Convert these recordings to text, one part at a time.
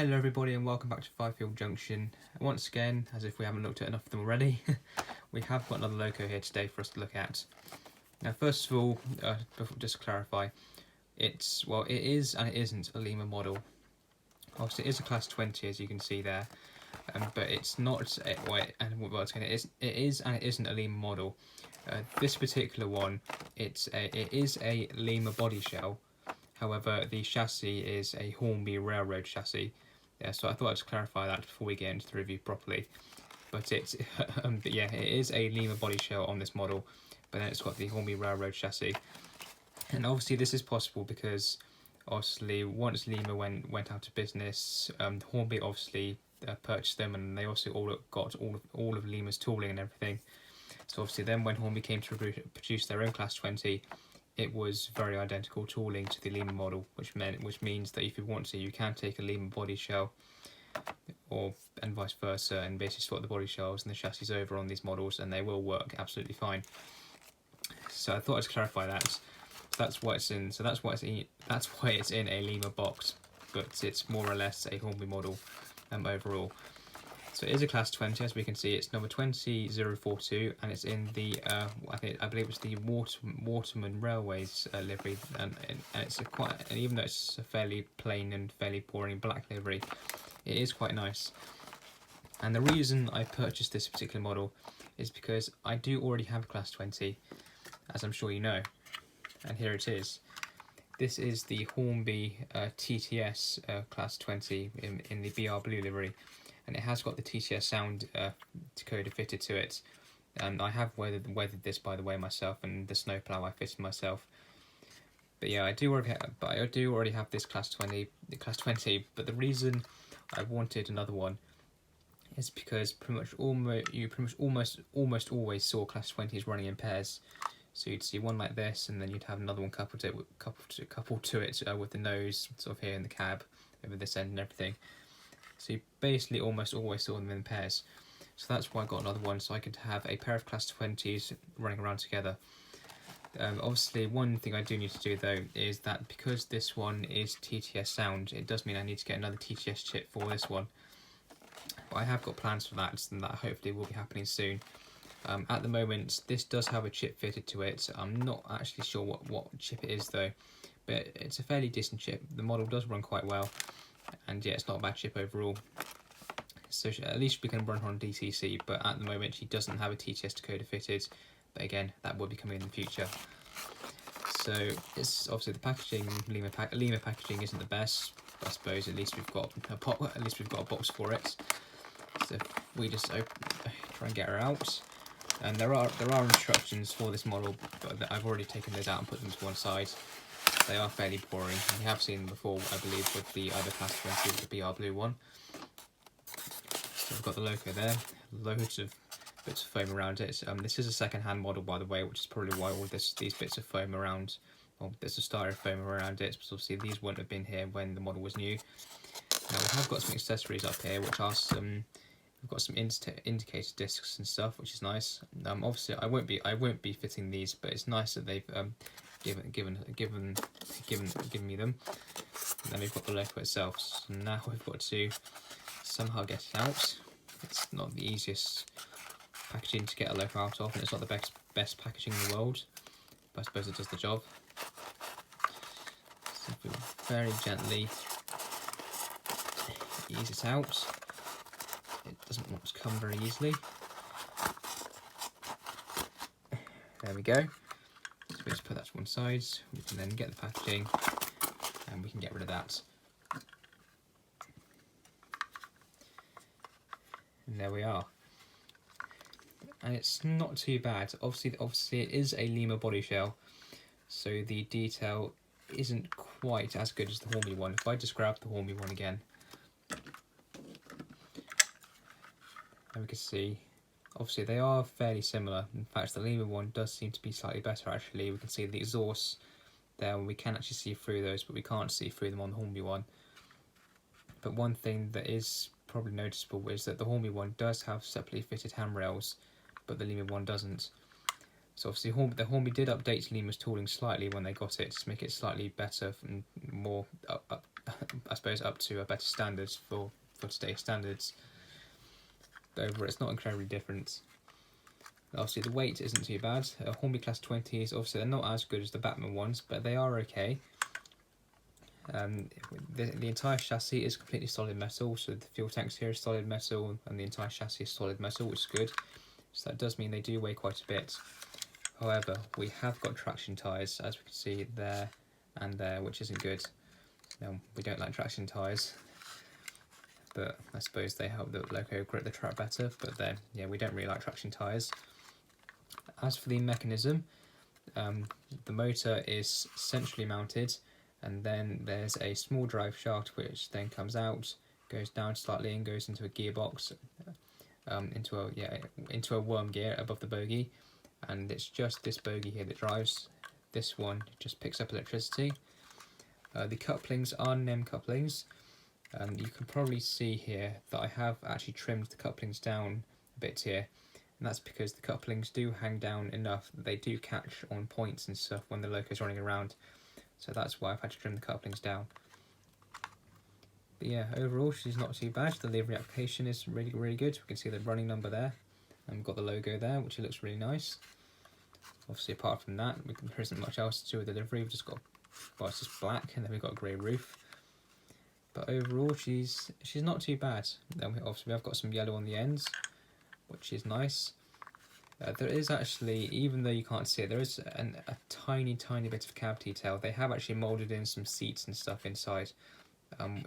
Hello everybody and welcome back to Fifield Junction. Once again, as if we haven't looked at enough of them already, we have got another loco here today for us to look at. Now first of all, just to clarify, it is and it isn't a Lima model. Obviously it is a class 20 as you can see there, but it's not, it is and it isn't a Lima model. This particular one, it is a Lima body shell. However, the chassis is a Hornby railroad chassis. Yeah, so I thought I'd just clarify that before we get into the review properly. But it's, but yeah, it is a Lima body shell on this model, but then it's got the Hornby railroad chassis. And obviously this is possible because obviously once Lima went out of business, Hornby obviously purchased them, and they also got all of Lima's tooling and everything. So obviously then when Hornby came to produce their own Class 20, it was very identical tooling to the Lima model, which means that if you want to, you can take a Lima body shell, and vice versa, and basically swap the body shells and the chassis over on these models, and they will work absolutely fine. So I thought I'd clarify that. So that's why it's in. So that's why it's in a Lima box, but it's more or less a Hornby model overall. So it is a Class 20, as we can see. It's number 20042, and it's in the I believe it's the Waterman Railways livery, and it's and even though it's a fairly plain and fairly boring black livery, it is quite nice. And the reason I purchased this particular model is because I do already have a Class 20, as I'm sure you know, and here it is. This is the Hornby TTS Class 20 in the BR Blue livery. And it has got the TTS sound decoder fitted to it. I have weathered this, by the way, myself, and the snowplow I fitted myself. But yeah, I do already have this Class 20. But the reason I wanted another one is because you almost always saw Class 20s running in pairs. So you'd see one like this, and then you'd have another one coupled to it with the nose sort of here in the cab over this end and everything. So you basically almost always saw them in pairs. So that's why I got another one, so I could have a pair of Class 20s running around together. Obviously, one thing I do need to do though is that because this one is TTS sound, it does mean I need to get another TTS chip for this one. But I have got plans for that, and that hopefully will be happening soon. At the moment, this does have a chip fitted to it. I'm not actually sure what chip it is though, but it's a fairly decent chip. The model does run quite well. And yeah, it's not a bad chip overall. So at least we can run her on DCC, but at the moment she doesn't have a TTS decoder fitted. But again, that will be coming in the future. So it's obviously the packaging, Lima packaging isn't the best. But I suppose at least we've got a box for it. So if we just try and get her out, and there are instructions for this model, but I've already taken those out and put them to one side. They are fairly boring. We have seen them before, I believe, with the other Class 20, the BR Blue one. So we've got the loco there, loads of bits of foam around it. This is a second-hand model, by the way, which is probably why all these bits of foam around, well, there's a styrofoam around it, because obviously these wouldn't have been here when the model was new. Now we have got some accessories up here, which are we've got some indicator discs and stuff, which is nice. Obviously I won't be fitting these, but it's nice that they've given me them. And then we've got the loco itself. So now we've got to somehow get it out. It's not the easiest packaging to get a loco out of, and it's not the best packaging in the world, but I suppose it does the job. So we very gently ease it out. It doesn't want to come very easily. There we go. So we just put that to one side. We can then get the packaging, and we can get rid of that. And there we are. And it's not too bad. Obviously, it is a Lima body shell, so the detail isn't quite as good as the Hornby one. If I just grab the Hornby one again, and we can see, obviously they are fairly similar. In fact, the Lima one does seem to be slightly better actually. We can see the exhausts there, and we can actually see through those, but we can't see through them on the Hornby one. But one thing that is probably noticeable is that the Hornby one does have separately fitted handrails, but the Lima one doesn't. So obviously the Hornby did update Lima's tooling slightly when they got it to make it slightly better and more I suppose up to a better standards for today's standards. But overall, it's not incredibly different. Obviously, the weight isn't too bad. Hornby Class 20s, obviously, they're not as good as the Batman ones, but they are okay. The entire chassis is completely solid metal, so the fuel tanks here is solid metal, and the entire chassis is solid metal, which is good. So that does mean they do weigh quite a bit. However, we have got traction tyres, as we can see there and there, which isn't good. Now, we don't like traction tyres, but I suppose they help the loco grip the track better, but then, yeah, we don't really like traction tyres. As for the mechanism, the motor is centrally mounted, and then there's a small drive shaft which then comes out, goes down slightly and goes into a gearbox, into a worm gear above the bogie, and it's just this bogie here that drives. This one just picks up electricity. The couplings are NEM couplings. You can probably see here that I have actually trimmed the couplings down a bit here, and that's because the couplings do hang down enough that they do catch on points and stuff when the loco's running around, so that's why I've had to trim the couplings down. But yeah, overall she's not too bad. The livery application is really good. We can see the running number there, and we've got the logo there, which looks really nice. Obviously, apart from that, there isn't much else to do with the livery. We've just got, well, it's just black, and then we've got a grey roof. But overall, she's not too bad. Then obviously we have got some yellow on the ends, which is nice. There is actually, even though you can't see it, there is a tiny bit of cab detail. They have actually moulded in some seats and stuff inside,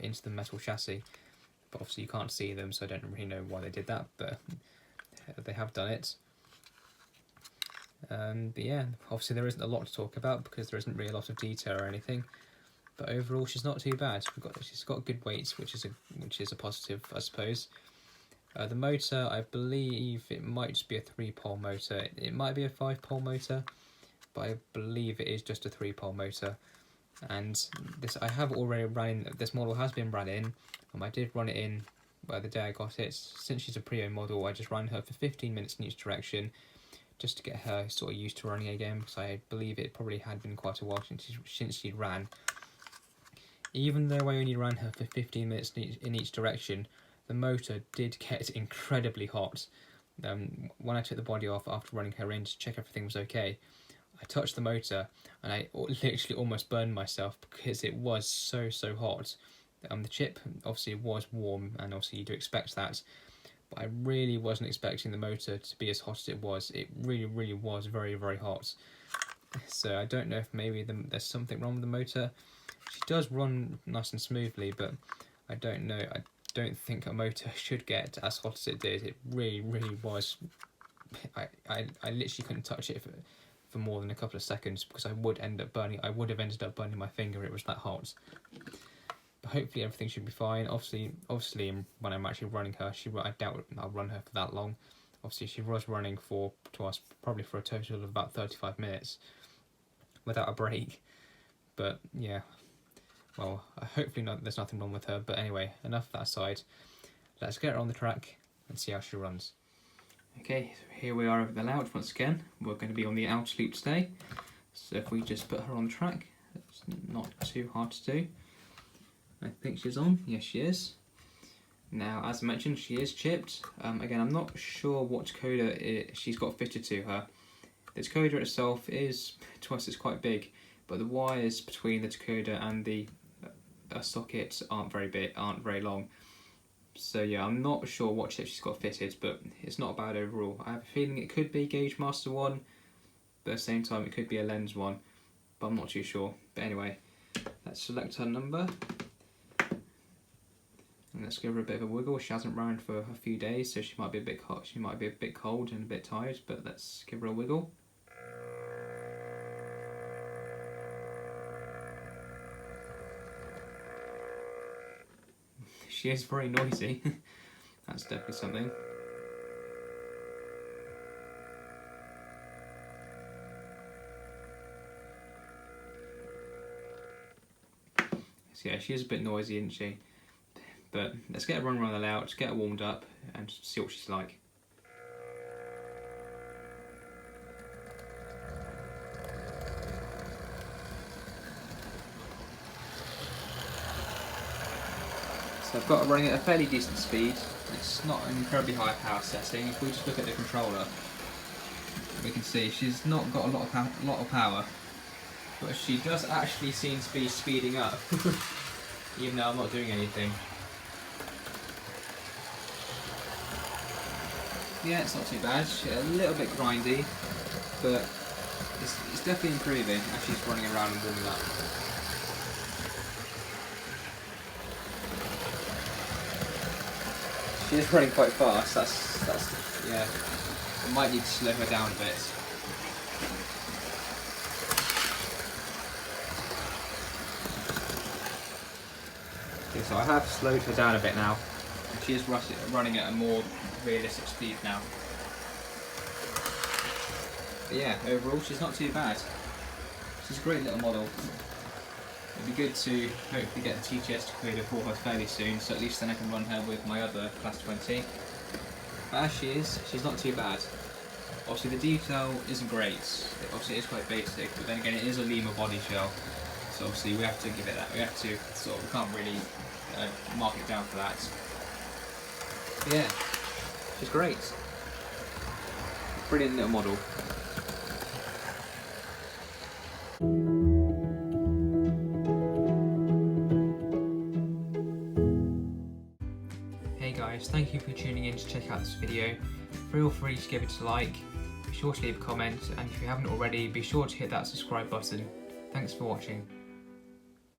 into the metal chassis. But obviously you can't see them, so I don't really know why they did that, but they have done it. But yeah, obviously there isn't a lot to talk about because there isn't really a lot of detail or anything. But overall, she's not too bad. She's got good weights, which is a positive, I suppose. The motor, I believe it might just be a 3-pole motor. It might be a 5-pole motor, but I believe it is just a 3-pole motor. And this, I have already run. This model has been run in. I did run it in the day I got it. Since she's a pre-owned model, I just ran her for 15 minutes in each direction, just to get her sort of used to running again, because I believe it probably had been quite a while since she ran. Even though I only ran her for 15 minutes in each direction, the motor did get incredibly hot. When I took the body off after running her in to check everything was okay, I touched the motor and I literally almost burned myself because it was so hot. The chip obviously was warm, and obviously you do expect that, but I really wasn't expecting the motor to be as hot as it was. It really was very hot. So I don't know if maybe there's something wrong with the motor. She does run nice and smoothly, but I don't know. I don't think a motor should get as hot as it did. It really was. I literally couldn't touch it for more than a couple of seconds because I would have ended up burning my finger. It was that hot. But hopefully everything should be fine. Obviously, when I'm actually running her, I doubt I'll run her for that long. Obviously, she was running probably for a total of about 35 minutes without a break. But yeah. Well, hopefully there's nothing wrong with her, but anyway, enough of that aside. Let's get her on the track and see how she runs. Okay, so here we are over the layout once again. We're going to be on the outer loop today. So if we just put her on the track, it's not too hard to do. I think she's on. Yes, she is. Now, as I mentioned, she is chipped. Again, I'm not sure what decoder she's got fitted to her. The decoder itself to us, it's quite big, but the wires between the decoder and the sockets aren't very long. So yeah, I'm not sure what chip she's got fitted, but it's not bad overall. I have a feeling it could be Gauge Master 1, but at the same time it could be a Lens 1, but I'm not too sure. But anyway, let's select her number. And let's give her a bit of a wiggle. She hasn't run for a few days, so she might be a bit hot. She might be a bit cold and a bit tired, but let's give her a wiggle. She is very noisy. That's definitely something. So yeah, she is a bit noisy, isn't she? But let's get her run around the layout, get her warmed up, and see what she's like. So I've got it running at a fairly decent speed. It's not an incredibly high power setting. If we just look at the controller, we can see she's not got a lot of power, but she does actually seem to be speeding up, even though I'm not doing anything. Yeah, it's not too bad. She's a little bit grindy, but it's definitely improving as she's running around and warming up. She is running quite fast. That's yeah. I might need to slow her down a bit. Okay, so I have slowed her down a bit now. She is running at a more realistic speed now. But yeah, overall she's not too bad. She's a great little model. It'd be good to hopefully get the TTS decoder for her fairly soon, so at least then I can run her with my other Class 20. But as she is, she's not too bad. Obviously the detail isn't great, obviously it is quite basic, but then again it is a Lima body shell, so obviously we have to give it that, we can't really mark it down for that. But yeah, she's great. Brilliant little model. Hey guys, thank you for tuning in to check out this video. Feel free to give it a like, be sure to leave a comment, and if you haven't already, be sure to hit that subscribe button. Thanks for watching.